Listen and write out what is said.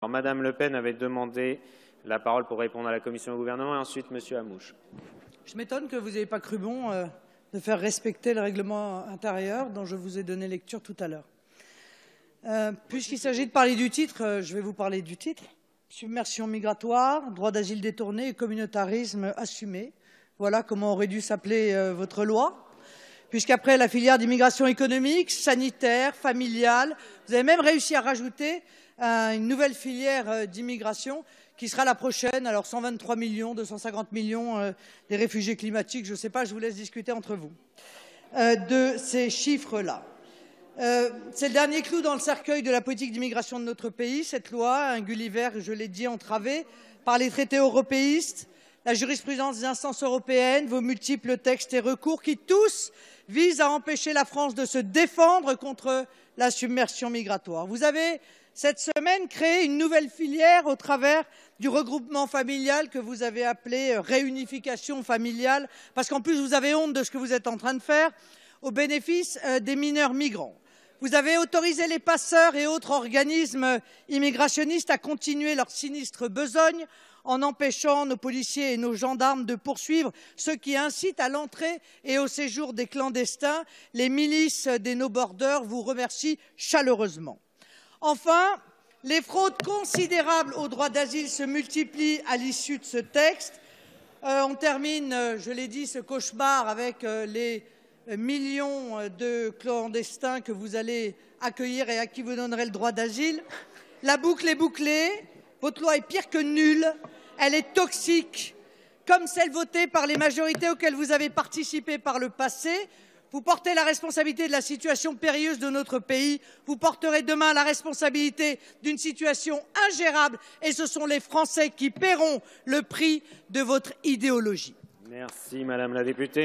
Alors, Madame Le Pen avait demandé la parole pour répondre à la Commission et au gouvernement, et ensuite Monsieur Hamouche. Je m'étonne que vous n'ayez pas cru bon de faire respecter le règlement intérieur dont je vous ai donné lecture tout à l'heure. Puisqu'il s'agit de parler du titre, je vais vous parler du titre. Submersion migratoire, droit d'asile détourné et communautarisme assumé. Voilà comment aurait dû s'appeler votre loi. Puisqu'après la filière d'immigration économique, sanitaire, familiale, vous avez même réussi à rajouter une nouvelle filière d'immigration qui sera la prochaine. Alors 123 millions, 250 millions des réfugiés climatiques, je ne sais pas, je vous laisse discuter entre vous de ces chiffres-là. C'est le dernier clou dans le cercueil de la politique d'immigration de notre pays, cette loi, un Gulliver, je l'ai dit, entravé par les traités européistes, la jurisprudence des instances européennes, vos multiples textes et recours qui tous visent à empêcher la France de se défendre contre la submersion migratoire. Vous avez cette semaine créé une nouvelle filière au travers du regroupement familial que vous avez appelé réunification familiale, parce qu'en plus vous avez honte de ce que vous êtes en train de faire au bénéfice des mineurs migrants. Vous avez autorisé les passeurs et autres organismes immigrationnistes à continuer leur sinistre besogne en empêchant nos policiers et nos gendarmes de poursuivre ceux qui incitent à l'entrée et au séjour des clandestins. Les milices des no-borders vous remercient chaleureusement. Enfin, les fraudes considérables au droit d'asile se multiplient à l'issue de ce texte. On termine, je l'ai dit, ce cauchemar avec les millions de clandestins que vous allez accueillir et à qui vous donnerez le droit d'asile. La boucle est bouclée. Votre loi est pire que nulle. Elle est toxique, comme celle votée par les majorités auxquelles vous avez participé par le passé. Vous portez la responsabilité de la situation périlleuse de notre pays. Vous porterez demain la responsabilité d'une situation ingérable. Et ce sont les Français qui paieront le prix de votre idéologie. Merci, Madame la députée.